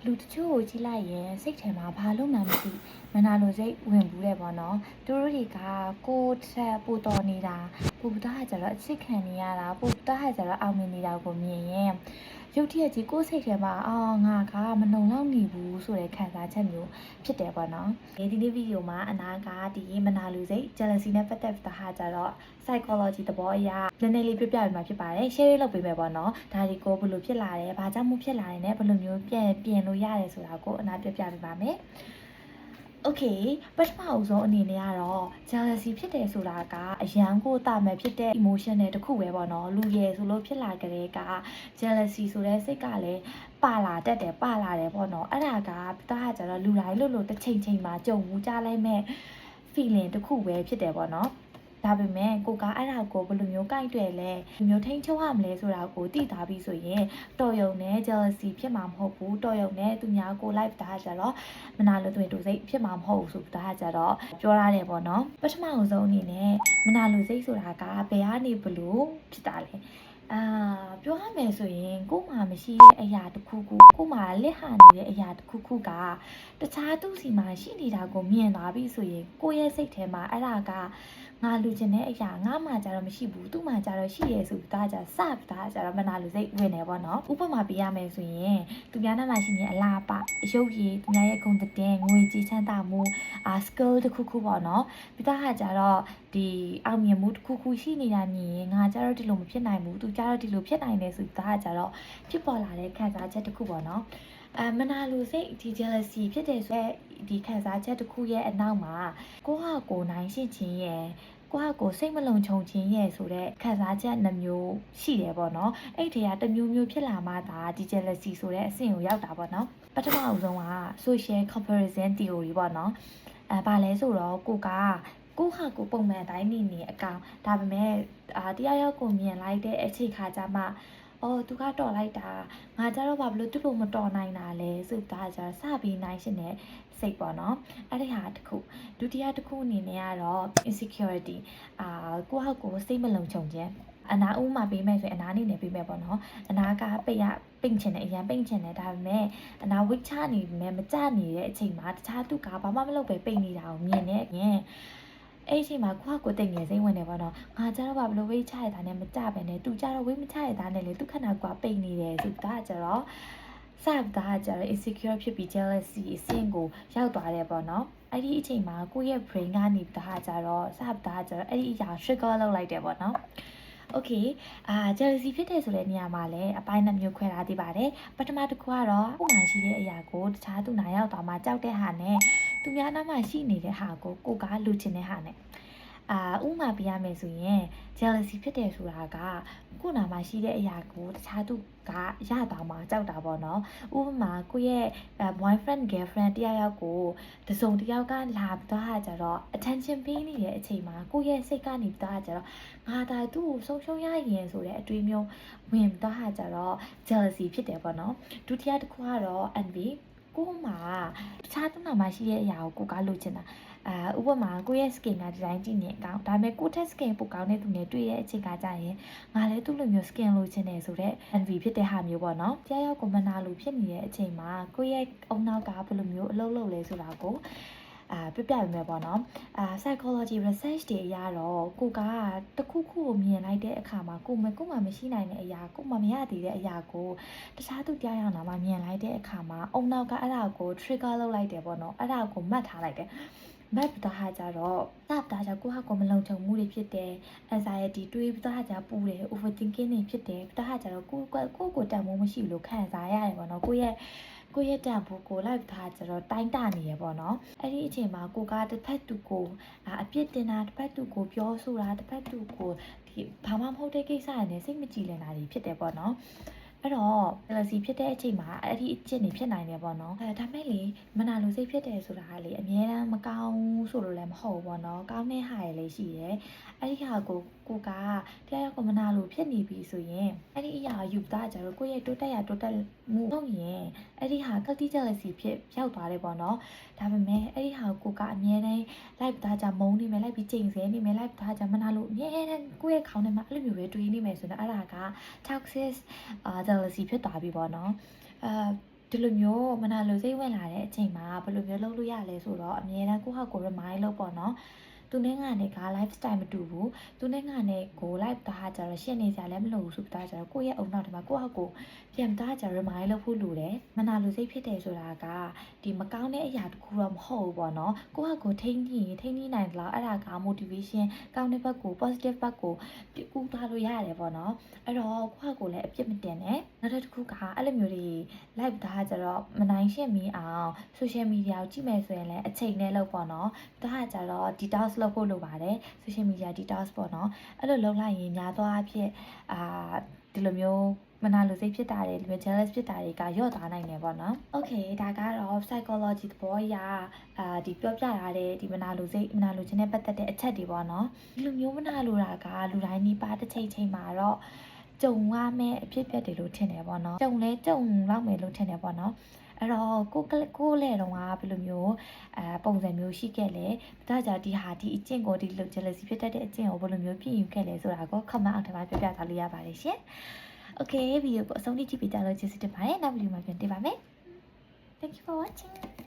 လူတချို့ကိုကြည့်လိုက်ရင်စိတ်ထဲမှာဘာလို့မှမသိမနာလိုစိတ်ဝင်ဘူးတယ်ပေါ့နော်သူတို့တွေကကိုယ်ဆက်ပူတော်နေတာပူတာကြတော့အချစ်ခံနေရတာပူတာကြတော့အောင်မြင်နေတာကိုမြင်ရင်ရုတ်တရက်ကြီးကိုယ်စိတ်ထဲမှာငါကမနှုံလောက်နေဘူးဆိုတဲ့ခံစားချက်မျိုးဖြစ်တယ်ပေါ့နော်ဒီနေ့ဗီဒီယိုမှာအနာကဒီမနာလိုစိတ် jealousy နဲ့ပတ်သက်တာဟာကြတော့ psychology သဘောအရနည်းနည်းလေးပြပြပြမှာဖြစ်ပါတယ် share လုပ်ပေးမယ်ပေါ့နော်ဒါဒီကိုဘယ်လိုဖြစ်လာတယ်ဘာကြောင့်မို့ဖြစ်လာတယ်နဲ့ဘယ်လိုမျိုးပြင်လို့ရတယ်ဆိုတာကိုအနာပြပြပေးပါမယ် Okay ပထမအဆုံးအနေနဲ့ကတော့ jealousy ဖြစ်တယ်ဆိုတာကအရန်ကိုတာမယ်ဖြစ်တဲ့ emotion တွေတစ်ခုပဲပေါ့နော်လူရယ်ဆိုလို့ဖြစ်လာကြတဲ့က jealousy ဆိုတဲ့စိတ်ကလည်းပါလာတတ်တယ်ပေါ့နော်အဲ့ဒါကဒါကကျတော့လူတိုင်းလို့တစ်ချိန်မှာကြုံမှုကြားလိုက်မဲ့ feeling တစ်ခုပဲဖြစ်တယ်ပေါ့နော်ဒါပေမဲ့ကိုကအဲ့ဒါကိုဘယ်လိုမျိုးကိုက်တွယ်လဲဘယ်လိုမျိုးထိန်းချုပ်ရမလဲဆိုတာကိုသိထားပြီးဆိုရင်တော်ရုံနဲ့ jealousy ဖြစ်မှာမဟုတ်ဘူးတော်ရုံနဲ့သူများကို live တာကြတော့မနာလိုတွေ့တူစိတ်ဖြစ်မှာမဟုတ်ဘူးဆိုတာကြတော့ပြောရတယ်ပေါ့နော်ပထမဆုံးအနေနဲ့မနာလိုစိတ်ဆိုတာကဘယ်ကနေဘလို့ဖြစ်တာလဲပြောရမယ်ဆိုရင်ကို့မှာမရှိတဲ့အရာတစ်ခုခုကို့မှာလက်ဟာနေတဲ့အရာတစ်ခုခုကတခြားသူစီမှာရှိနေတာကိုမြင်သွားပြီဆိုရင်ကိုယ့်ရဲ့စိတ်ထဲမှာအဲ့ဒါကငါလူချင်တဲ့အရာငါမှကြတော့မရှိဘူးသူ့မှာကြတော့ရှိရဲဆိုတာကြစတာကြတော့မနာလိုစိတ်ဝင်နေပေါ့နော်ဥပမာပေးရမယ်ဆိုရင်သူများနားမှာရှိနေအလားပအယုတ်ရည်သူများရဲ့ဂုဏ်တဲ့ငွေကြီးချမ်းသာမှုskill တစ်ခုခုပေါ့နော်ပြီးတော့ဟာကြတော့ဒီအောင်မြင်မှုတစ်ခုခုရှိနေတာမြင်ရင်ငါကြတော့ဒီလိုမဖြစ်နိုင်ဘူးသူကြတော့ဒီလိုဖြစ်နိုင်တယ်ဆိုတာကြတော့ဖြစ်ပေါ်လာတဲ့ခံစားချက်တစ်ခုပေါ့နော်မနာလိုစိတ်ဒီ jealousy ဖြစ်တယ်ဆိုတဲ့ဒီခံစားချက်တစ်ခုရဲ့အနောက်မှာကိုယ့်ဟာကိုယ်နိုင်ရှိခြင်းရဲ့ကိုယ့်ဟာကိုယ်စိတ်မလုံခြုံခြင်းရဲ့ဆိုတဲ့ခံစားချက်နှမျိုးရှိတယ်ပေါ့နော်အဲ့ဒီကတစ်မျိုးဖြစ်လာမှဒါဒီ jealousy ဆိုတဲ့အဆင့်ကိုရောက်တာပေါ့နော်ပထမအဆုံးက social comparison theory ပေါ့နော်ဘာလဲဆိုတော့ကိုဟာကိုပုံမှန်တိုင်းနေအကောင်ဒါပေမဲ့တရားရောက်ကိုမြင်လိုက်တဲ့အချိန်ခါကျမှသူကတော်လိုက်တာငါကြတော့ဘာလို့သူ့လိုမတော်နိုင်တာလဲဆိုတာကြစပြီးနိုင်ရှင်တဲ့စိတ်ပေါ့နော်အဲ့ဒီဟာတစ်ခုဒုတိယတစ်ခုအနေနဲ့ကတော့ insecurity ကိုဟာကိုစိတ်မလုံခြုံခြင်းအနာဥမှာပေးမယ်ဆိုရင်အနာနေနေပေးမယ်ပေါ့နော်အနာကပိတ်ချင်တယ်အရန်ပိတ်ချင်တယ်ဒါပေမဲ့အနာဝိတ်ချနေပြီမဲ့မကြနေတဲ့အချိန်မှာတခြားသူကဘာမှမလုပ်ပဲပိတ်နေတာကိုမြင်နေရင်အဲ့ဒီမှာကိုတိတ်ငယ်စိမ့်ဝင်နေပေါ့နော်ငါကြတော့ဘာလို့ဝိတ်ချရတာနဲ့မကြပဲနဲ့သူကြတော့ဝိတ်မချရတာနဲ့လေသူခဏကပိတ်နေတယ်ဆိုတာကြတော့စတာကြတော့ insecure ဖြစ်ပြီး jealousy အဆင့်ကိုရောက်သွားတယ်ပေါ့နော်အဲ့ဒီအချိန်မှာကိုယ့်ရဲ့ brain ကနေတာကြတော့စတာကြတော့အဲ့ဒီအရာ trigger လုပ်လိုက်တယ်ပေါ့နော်Okay jealousy ဖြစ်တယ်ဆိုတဲ့နေရာမှာလည်းအပိုင်းနှမျိုးခွဲထားသေးပါတယ်ပထမတစ်ခုကတော့ကိုယ်မှာရှိတဲ့အရာကိုတခြားသူနာရောက်သွားမှကြောက်တဲ့ဟာနဲ့သူများနားမှာရှိနေတဲ့ဟာကိုကလူချင်တဲ့ဟာနဲ့ဥမာပြရမယ်ဆိုရင် jealousy ဖြစ်တယ်ဆိုတာကကိုယ်နာမှာရှိတဲ့အရာကိုတခြားသူကရတာမှကြောက်တာပေါ့နော်ဥပမာကိုယ့်ရဲ့ boyfriend girlfriend တယောက်ကိုတစုံတစ်ယောက်ကလာပြီးတော့ကြတော့ attention ပေးနေတဲ့အချိန်မှာကိုယ့်ရဲ့စိတ်ကနေပြီးတော့ကြတော့ငါဒါသူ့ကိုဆုံးရှုံးရရင်ဆိုတဲ့အတွေးမျိုးဝင်ပြီးတော့ကြတော့ jealousy ဖြစ်တယ်ပေါ့နော်ဒုတိယတစ်ခုကတော့ envy ကိုယ်မှာတခြားသူမှာရှိတဲ့အရာကိုကိုကလိုချင်တာဥပမာကိုယ့်ရဲ့ skin ကဒီတိုင်းကြည့်နေအကောင်းဒါပေမဲ့ကိုယ့်ထက် skin ပိုကောင်းတဲ့သူနဲ့တွေ့ရဲ့အချိန်ကကြာရင်ငါလည်းသူ့လိုမျိုး skin လိုချင်တယ်ဆိုတော့ envy ဖြစ်တဲ့ဟာမျိုးပေါ့နော်တရားရောက်ကိုမနာလိုဖြစ်နေတဲ့အချိန်မှာကိုယ့်ရဲ့အုံနောက်ကဘယ်လိုမျိုးအလုပ်လုပ်လဲဆိုတာကိုပြပြပေးမယ်ပေါ့နော်psychology research တွေအရတော့ကိုကတခုခုကိုမြင်လိုက်တဲ့အခါမှာကိုမှမရှိနိုင်တဲ့အရာကိုမှမရသေးတဲ့အရာကိုတခြားသူတရားရောက်လာမှမြင်လိုက်တဲ့အခါမှာအုံနောက်ကအဲ့ဒါကို trigger လုပ်လိုက်တယ်ပေါ့နော်အဲ့ဒါကိုမှတ်ထားလိုက်တယ်မက်တာဟာကြတော့တာကြကိုဟာကိုမလုံခြုံမှုတွေဖြစ်တယ် anxiety တွေးပြီးတော့ကြပူတယ် overthinking တွေဖြစ်တယ်တာဟာကြတော့ကိုတန်ဖိုးမရှိလို့ခံစားရတယ်ပေါ့နော်ကိုရဲ့တန်ဖိုးကိုလိုက်ထားကြတော့တိုင်းတာနေရပေါ့နော်အဲ့ဒီအချိန်မှာကိုကတစ်ဖက်သူကိုအပြစ်တင်တာတစ်ဖက်သူကိုပြောဆိုတာတစ်ဖက်သူကိုဒီဘာမှမဟုတ်တဲ့ကိစ္စရနဲ့စိတ်မကြည်လင်တာတွေဖြစ်တယ်ပေါ့နော်အဲ့တော့ jealousy ဖြစ်တဲ့အချိန်မှာအဲ့ဒီအကျင့်တွေဖြစ်နိုင်တယ်ပေါ့နော်ဒါမဲ့လေမနာလိုစိတ်ဖြစ်တယ်ဆိုတာကလေအများအားမကောင်းဆိုလို့လည်းမဟုတ်ဘူးပေါ့နော်ကောင်းတဲ့ဟာတွေလည်းရှိတယ်အဲ့ဒီဟာကိုကတရားရောက်ကိုမနာလိုဖြစ်နေပြီဆိုရင်အဲ့ဒီအရာကိုယူသားကြတော့ကိုယ့်ရဲ့တိုးတက်မှုဟုတ်ရင်အဲ့ဒီဟာ guilty jealousy ဖြစ်ရောက်သွားတယ်ပေါ့နော်ဒါပေမဲ့အဲ့ဒီဟာကိုကအများတိုင်းလိုက်သားကြမုန်းနေမယ်လိုက်ပြီးချိန်ဆနေမယ်လိုက်သားကြမနာလို့အများတိုင်းကိုယ့်ရဲ့ခေါင်းထဲမှာအဲ့လိုမျိုးပဲတွေးနေမယ်ဆိုတော့အဲ့ဒါက toxic jealousy ဖြစ်သွားပြီပေါ့နော် ဒီလိုမျိုးမနာလိုစိတ်ဝင်လာတဲ့အချိန်မှာဘယ်လိုမျိုးလုပ်လို့ရလဲဆိုတော့အမြဲတမ်းကိုယ့်ဟာကိုယ် remind လုပ်ပေါ့နော်သူနဲ့ငါနဲ့က lifestyle မတူဘူးသူနဲ့ငါနဲ့ကို life သားကြတော့ရှင်းနေကြလည်းမလို့ဘူးဆိုတာကြတော့ကိုယ့်ရဲ့အုံနောက်ထဲမှာကိုယ့်ဟာကိုယ်ပြန်သားကြ remind လုပ်ဖို့လိုတယ်မနာလိုစိတ်ဖြစ်တယ်ဆိုတာကဒီမကောင်းတဲ့အရာတစ်ခုတော့မဟုတ်ဘူးပေါ့နော်ကိုယ့်ဟာကိုယ်ထိန်းညှိနိုင်တယ်လို့အဲ့ဒါက motivation ကောင်းတဲ့ဘက်ကို positive ဘက်ကိုကူးသွားလို့ရတယ်ပေါ့နော်အဲ့တော့ကိုယ့်ဟာကိုယ်လည်းအပြစ်မတင်နဲ့နောက်တစ်ခုကအဲ့လိုမျိုးတွေ live သားကြတော့မနိုင်ရှင်းမီအောင် social media ကိုကြည့်မယ်ဆိုရင်လည်းအချိန်နဲ့လောက်ပေါ့နော်ဒါကကြတော့ detox လုပ်ဖို့လိုပါတယ် social media detox ပေါ့နော်အဲ့လိုလုပ်လိုက်ရင်များသောအားဖြင့်ဒီလိုမျိုးမနာလိုစိတ်ဖြစ်တာတွေဒီလို jealous ဖြစ်တာတွေကလျော့သွားနိုင်တယ်ပေါ့နော် okay ဒါကတော့ psychology သဘောအရဒီပြောပြထားတဲ့ဒီမနာလိုစိတ်မနာလိုခြင်းနဲ့ပတ်သက်တဲ့အချက်တွေပေါ့နော်ဒီလိုမျိုးမနာလိုတာကလူတိုင်းနီးပါးတစ်ချိန်မှာတော့ကြုံရမယ့်အဖြစ်အပျက်တွေလို့ထင်တယ်ပေါ့နော်ကြုံလောက်မယ်လို့ထင်တယ်ပေါ့နော်အဲ့တော့ကိုလေတော့ကဘယ်လိုမျိုးပုံစံမျိုးရှိခဲ့လဲဒါကြောင့်ဒီအကျင့်ကိုဒီလို jealousy ဖြစ်တတ်တဲ့အကျင့်ကိုဘယ်လိုမျိုးပြင်ယူခဲ့လဲဆိုတာကို comment အောက်ထဲမှာပြောပြထားလို့ရပါတယ်ရှင် okay ဗီဒီယိုကိုအဆုံးထိကြည့်ပေးကြလို့ကျေးဇူးတင်ပါတယ်နောက်ဗီဒီယိုမှာပြန်တွေ့ပါမယ် thank you for watching